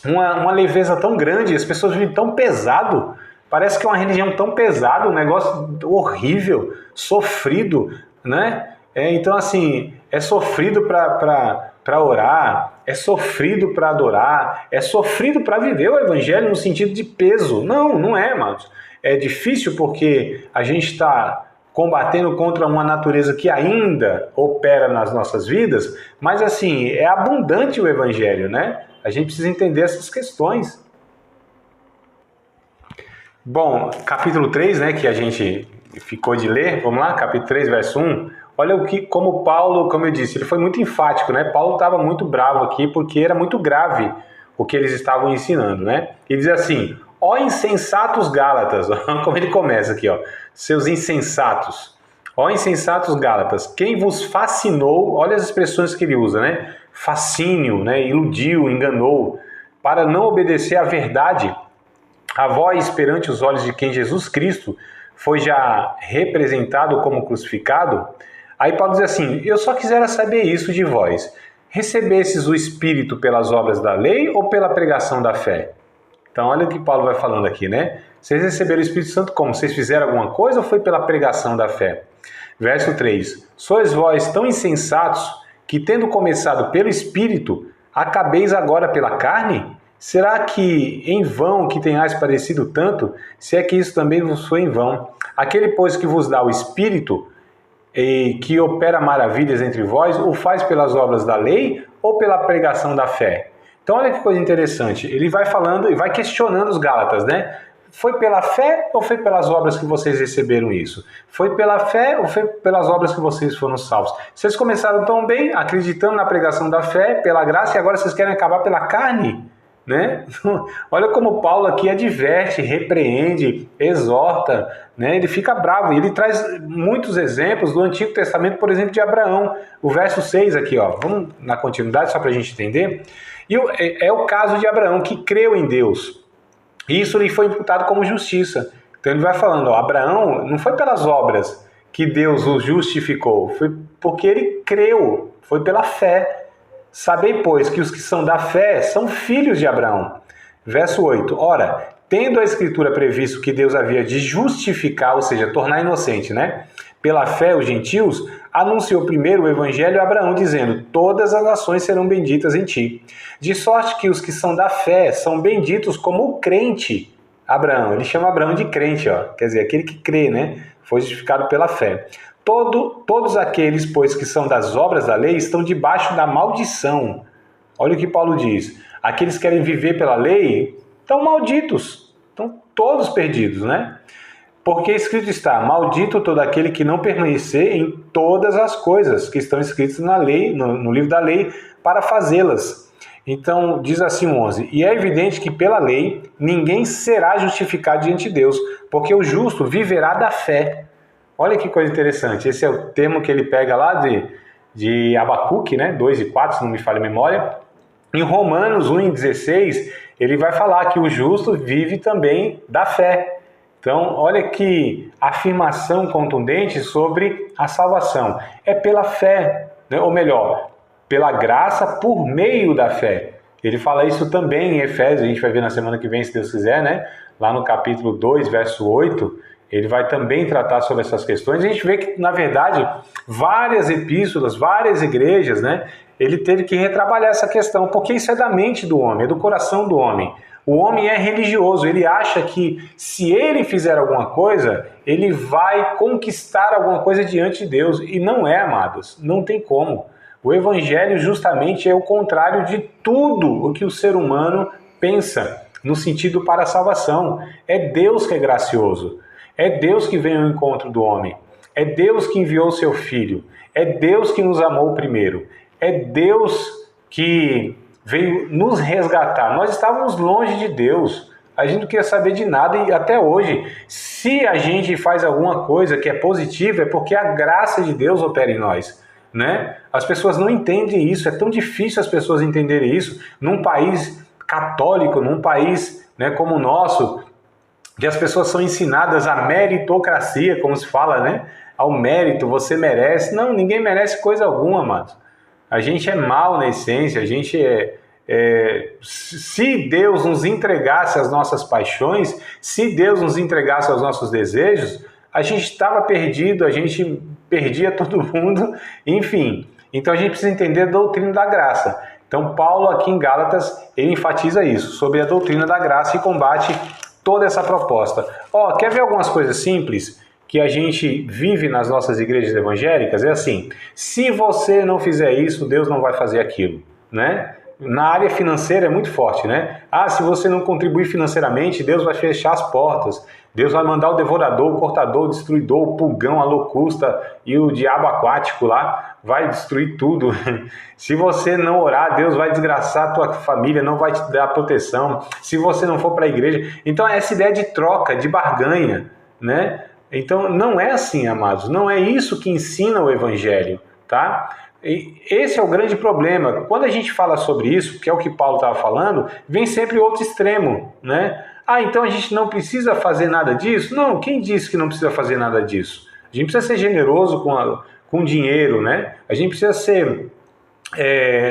uma leveza tão grande, as pessoas vivem tão pesado, parece que é uma religião tão pesada, um negócio horrível, sofrido, né? Então assim, é sofrido para orar, é sofrido para adorar, é sofrido para viver o Evangelho no sentido de peso. Não é, amados. É difícil porque a gente está combatendo contra uma natureza que ainda opera nas nossas vidas, mas assim, é abundante o Evangelho, né? A gente precisa entender essas questões. Bom, capítulo 3, né, que a gente ficou de ler, vamos lá, capítulo 3, verso 1. Olha como Paulo, como eu disse, ele foi muito enfático, né? Paulo estava muito bravo aqui porque era muito grave o que eles estavam ensinando, né? Ele diz assim, ó insensatos Gálatas, como ele começa aqui, ó, seus insensatos. Ó insensatos Gálatas, quem vos fascinou, olha as expressões que ele usa, né? Fascínio, né? Iludiu, enganou, para não obedecer à verdade, a vós perante os olhos de quem Jesus Cristo foi já representado como crucificado. Aí Paulo diz assim, eu só quisera saber isso de vós, recebesses o Espírito pelas obras da lei ou pela pregação da fé? Então olha o que Paulo vai falando aqui, né? Vocês receberam o Espírito Santo como? Vocês fizeram alguma coisa ou foi pela pregação da fé? Verso 3, sois vós tão insensatos que tendo começado pelo Espírito, acabeis agora pela carne? Será que em vão que tenhais padecido tanto, se é que isso também vos foi em vão? Aquele, pois, que vos dá o Espírito, e que opera maravilhas entre vós, o faz pelas obras da lei ou pela pregação da fé? Então olha que coisa interessante, ele vai falando e vai questionando os Gálatas, né? Foi pela fé ou foi pelas obras que vocês receberam isso? Foi pela fé ou foi pelas obras que vocês foram salvos? Vocês começaram tão bem, acreditando na pregação da fé, pela graça, e agora vocês querem acabar pela carne? Né? Olha como Paulo aqui adverte, repreende, exorta, né? Ele fica bravo, ele traz muitos exemplos do Antigo Testamento, por exemplo, de Abraão. O verso 6 aqui, ó, vamos na continuidade só para a gente entender. E é o caso de Abraão, que creu em Deus. E isso lhe foi imputado como justiça. Então ele vai falando, ó, Abraão não foi pelas obras que Deus o justificou, foi porque ele creu, foi pela fé. Sabei, pois, que os que são da fé são filhos de Abraão. Verso 8. Ora, tendo a Escritura previsto que Deus havia de justificar, ou seja, tornar inocente, né? Pela fé os gentios, anunciou primeiro o Evangelho a Abraão, dizendo, todas as nações serão benditas em ti. De sorte que os que são da fé são benditos como o crente Abraão. Ele chama Abraão de crente, ó. Quer dizer, aquele que crê, né? Foi justificado pela fé. todos aqueles, pois, que são das obras da lei, estão debaixo da maldição. Olha o que Paulo diz. Aqueles que querem viver pela lei estão malditos, estão todos perdidos, né? Porque escrito está, maldito todo aquele que não permanecer em todas as coisas que estão escritas na lei, no livro da lei, para fazê-las. Então, diz assim o 11, e é evidente que pela lei ninguém será justificado diante de Deus, porque o justo viverá da fé. Olha que coisa interessante, esse é o termo que ele pega lá de Abacuque, né? 2 e 4, se não me falha a memória. Em Romanos 1 e 16, ele vai falar que o justo vive também da fé. Então, olha que afirmação contundente sobre a salvação. É pela fé, né? Ou melhor, pela graça por meio da fé. Ele fala isso também em Efésios, a gente vai ver na semana que vem, se Deus quiser, né? Lá no capítulo 2, verso 8, ele vai também tratar sobre essas questões. A gente vê que, na verdade, várias epístolas, várias igrejas, né? Ele teve que retrabalhar essa questão, porque isso é da mente do homem, é do coração do homem. O homem é religioso, ele acha que se ele fizer alguma coisa, ele vai conquistar alguma coisa diante de Deus. E não é, amados, não tem como. O Evangelho justamente é o contrário de tudo o que o ser humano pensa, no sentido para a salvação. É Deus que é gracioso, é Deus que vem ao encontro do homem, é Deus que enviou o seu Filho, é Deus que nos amou primeiro, é Deus que veio nos resgatar. Nós estávamos longe de Deus, a gente não queria saber de nada e até hoje, se a gente faz alguma coisa que é positiva, é porque a graça de Deus opera em nós, né? As pessoas não entendem isso, é tão difícil as pessoas entenderem isso num país católico, num país, né, como o nosso, que as pessoas são ensinadas à meritocracia, como se fala, né? Ao mérito, você merece. Não, ninguém merece coisa alguma, amados. A gente é mal na essência, a gente se Deus nos entregasse as nossas paixões, se Deus nos entregasse aos nossos desejos, a gente estava perdido, a gente perdia todo mundo, enfim. Então a gente precisa entender a doutrina da graça. Então Paulo aqui em Gálatas, ele enfatiza isso, sobre a doutrina da graça e combate toda essa proposta. Quer ver algumas coisas simples que a gente vive nas nossas igrejas evangélicas? É assim, se você não fizer isso, Deus não vai fazer aquilo, né? Na área financeira é muito forte, né? Se você não contribuir financeiramente, Deus vai fechar as portas, Deus vai mandar o devorador, o cortador, o destruidor, o pulgão, a locusta e o diabo aquático lá, vai destruir tudo. Se você não orar, Deus vai desgraçar a tua família, não vai te dar proteção. Se você não for para a igreja... Então, essa ideia de troca, de barganha, né? Então, não é assim, amados. Não é isso que ensina o Evangelho, tá? E esse é o grande problema. Quando a gente fala sobre isso, que é o que Paulo estava falando, vem sempre outro extremo, né? Então a gente não precisa fazer nada disso? Não, quem disse que não precisa fazer nada disso? A gente precisa ser generoso com dinheiro, né? A gente precisa ser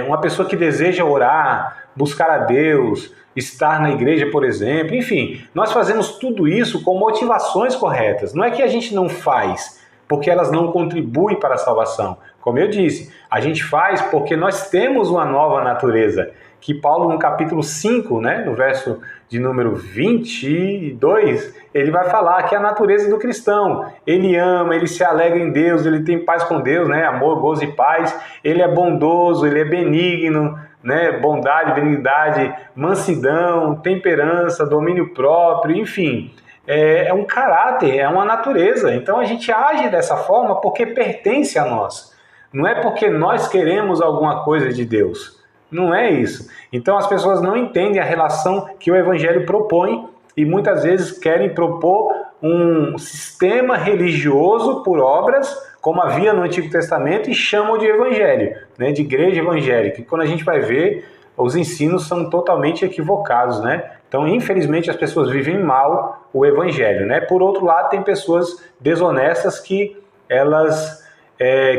uma pessoa que deseja orar, buscar a Deus, estar na igreja, por exemplo. Enfim, nós fazemos tudo isso com motivações corretas. Não é que a gente não faz porque elas não contribuem para a salvação. Como eu disse, a gente faz porque nós temos uma nova natureza, que Paulo no capítulo 5, né, no verso de número 22, ele vai falar que é a natureza do cristão. Ele ama, ele se alegra em Deus, ele tem paz com Deus, né, amor, gozo e paz. Ele é bondoso, ele é benigno, né, bondade, benignidade, mansidão, temperança, domínio próprio, enfim. É um caráter, é uma natureza. Então a gente age dessa forma porque pertence a nós. Não é porque nós queremos alguma coisa de Deus. Não é isso. Então as pessoas não entendem a relação que o Evangelho propõe e muitas vezes querem propor um sistema religioso por obras, como havia no Antigo Testamento, e chamam de Evangelho, né, de igreja evangélica. E quando a gente vai ver, os ensinos são totalmente equivocados, né? Então, infelizmente, as pessoas vivem mal o Evangelho, né? Por outro lado, tem pessoas desonestas que elas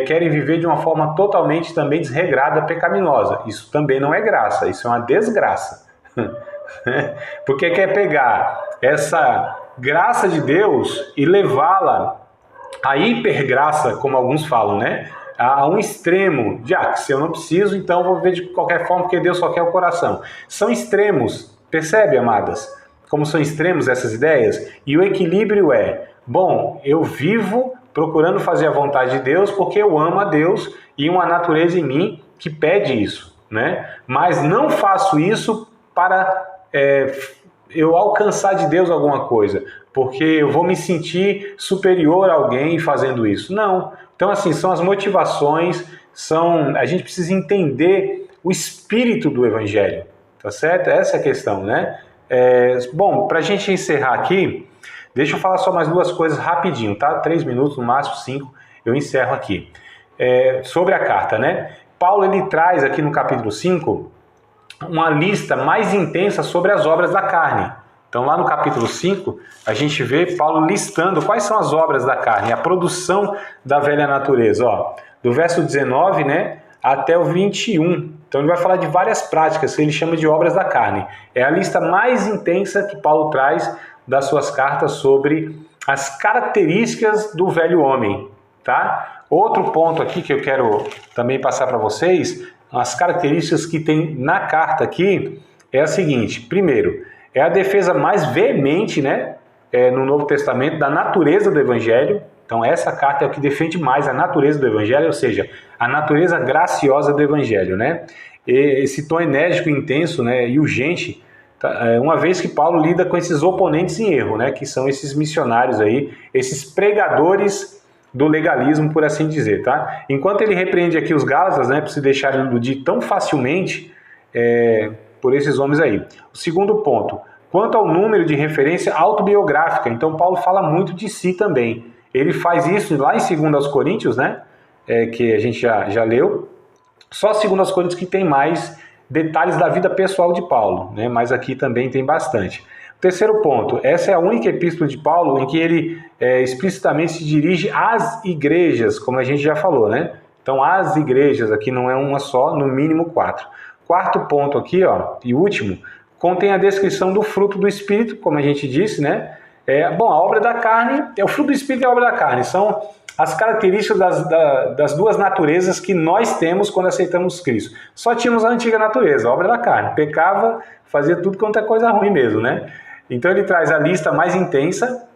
querem viver de uma forma totalmente também desregrada, pecaminosa. Isso também não é graça, isso é uma desgraça. Porque quer pegar essa graça de Deus e levá-la à hipergraça, como alguns falam, né? A um extremo de, se eu não preciso, então vou viver de qualquer forma, porque Deus só quer o coração. São extremos, percebe, amadas? Como são extremos essas ideias? E o equilíbrio é, bom, eu vivo procurando fazer a vontade de Deus porque eu amo a Deus e uma natureza em mim que pede isso, né? Mas não faço isso para eu alcançar de Deus alguma coisa, porque eu vou me sentir superior a alguém fazendo isso. Não. Então, assim, são as motivações, a gente precisa entender o espírito do Evangelho, tá certo? Essa é a questão, né? Bom, para a gente encerrar aqui, deixa eu falar só mais duas coisas rapidinho, tá? 3 minutos, no máximo 5, eu encerro aqui. Sobre a carta, né? Paulo, ele traz aqui no capítulo 5 uma lista mais intensa sobre as obras da carne. Então, lá no capítulo 5, a gente vê Paulo listando quais são as obras da carne, a produção da velha natureza. Ó, do verso 19, né, até o 21. Então, ele vai falar de várias práticas que ele chama de obras da carne. É a lista mais intensa que Paulo traz das suas cartas sobre as características do velho homem, tá? Outro ponto aqui que eu quero também passar para vocês, as características que tem na carta aqui, é a seguinte. Primeiro, é a defesa mais veemente, né, no Novo Testamento, da natureza do Evangelho. Então, essa carta é o que defende mais a natureza do Evangelho, ou seja, a natureza graciosa do Evangelho, né? Esse tom enérgico, intenso, né, e urgente, uma vez que Paulo lida com esses oponentes em erro, né, que são esses missionários aí, esses pregadores do legalismo, por assim dizer, tá? Enquanto ele repreende aqui os Gálatas, né, por se deixarem iludir tão facilmente por esses homens aí. O segundo ponto, quanto ao número de referência autobiográfica, então Paulo fala muito de si também. Ele faz isso lá em 2 Coríntios, né, que a gente já leu. Só 2 Coríntios que tem mais detalhes da vida pessoal de Paulo, né, mas aqui também tem bastante. Terceiro ponto, essa é a única epístola de Paulo em que ele explicitamente se dirige às igrejas, como a gente já falou, né? Então, as igrejas, aqui não é uma só, no mínimo 4. Quarto ponto aqui, ó, e último, contém a descrição do fruto do Espírito, como a gente disse, né? Bom, a obra da carne, o fruto do Espírito e a obra da carne, são as características das duas naturezas que nós temos quando aceitamos Cristo. Só tínhamos a antiga natureza, a obra da carne, pecava, fazia tudo quanto é coisa ruim mesmo, né? Então ele traz a lista mais intensa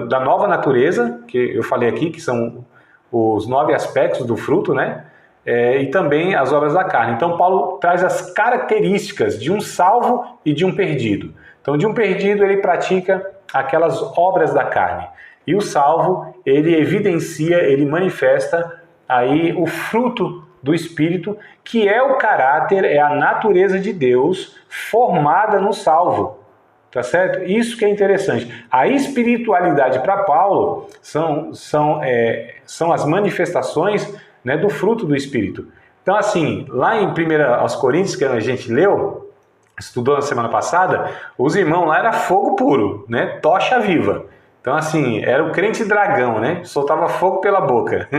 da nova natureza, que eu falei aqui, que são os 9 aspectos do fruto, né? E também as obras da carne. Então Paulo traz as características de um salvo e de um perdido. Então de um perdido ele pratica aquelas obras da carne. E o salvo, ele evidencia, ele manifesta aí o fruto do Espírito, que é o caráter, é a natureza de Deus formada no salvo. Tá certo? Isso que é interessante. A espiritualidade para Paulo são as manifestações, né, do fruto do Espírito. Então, assim, lá em 1 Coríntios, que a gente leu, estudou na semana passada, os irmãos lá era fogo puro, né? Tocha viva. Então, assim, era o crente dragão, né? Soltava fogo pela boca.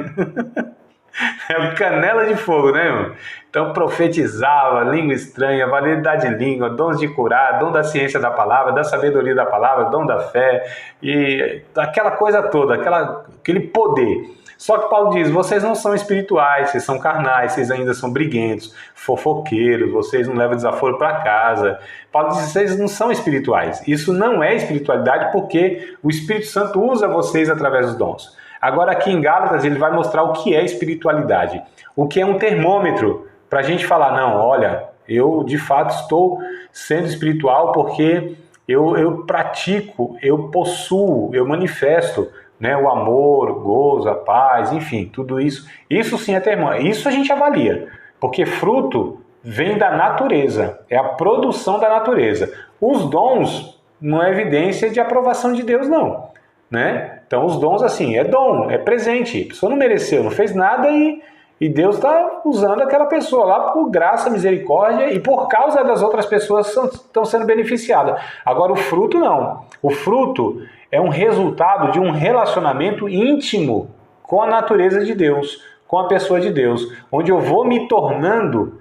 É canela de fogo, né, irmão? Então profetizava, língua estranha, variedade de língua, dons de curar, dom da ciência da palavra, da sabedoria da palavra, dom da fé, e aquela coisa toda, aquele poder. Só que Paulo diz, vocês não são espirituais, vocês são carnais, vocês ainda são briguentos, fofoqueiros, vocês não levam desaforo para casa. Paulo diz, vocês não são espirituais. Isso não é espiritualidade porque o Espírito Santo usa vocês através dos dons. Agora aqui em Gálatas ele vai mostrar o que é espiritualidade, o que é um termômetro para a gente falar, não, olha, eu de fato estou sendo espiritual porque eu pratico, eu possuo, eu manifesto, né, o amor, o gozo, a paz, enfim, tudo isso. Isso sim é termômetro, isso a gente avalia, porque fruto vem da natureza, é a produção da natureza. Os dons não é evidência de aprovação de Deus, não. Né? Então os dons, assim, é dom, é presente. A pessoa não mereceu, não fez nada e Deus está usando aquela pessoa lá por graça, misericórdia e por causa das outras pessoas que estão sendo beneficiadas. Agora o fruto não. O fruto é um resultado de um relacionamento íntimo com a natureza de Deus, com a pessoa de Deus, onde eu vou me tornando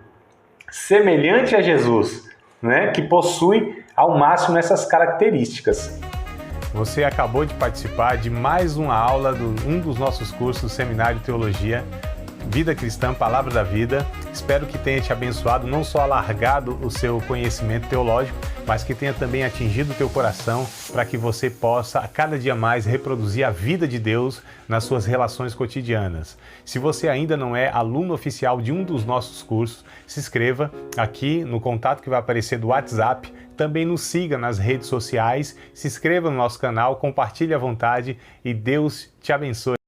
semelhante a Jesus, né? Que possui ao máximo essas características. Você acabou de participar de mais uma aula de um dos nossos cursos do Seminário de Teologia. Vida Cristã, Palavra da Vida. Espero que tenha te abençoado, não só alargado o seu conhecimento teológico, mas que tenha também atingido o teu coração para que você possa a cada dia mais reproduzir a vida de Deus nas suas relações cotidianas. Se você ainda não é aluno oficial de um dos nossos cursos, se inscreva aqui no contato que vai aparecer do WhatsApp. Também nos siga nas redes sociais, se inscreva no nosso canal, compartilhe à vontade e Deus te abençoe.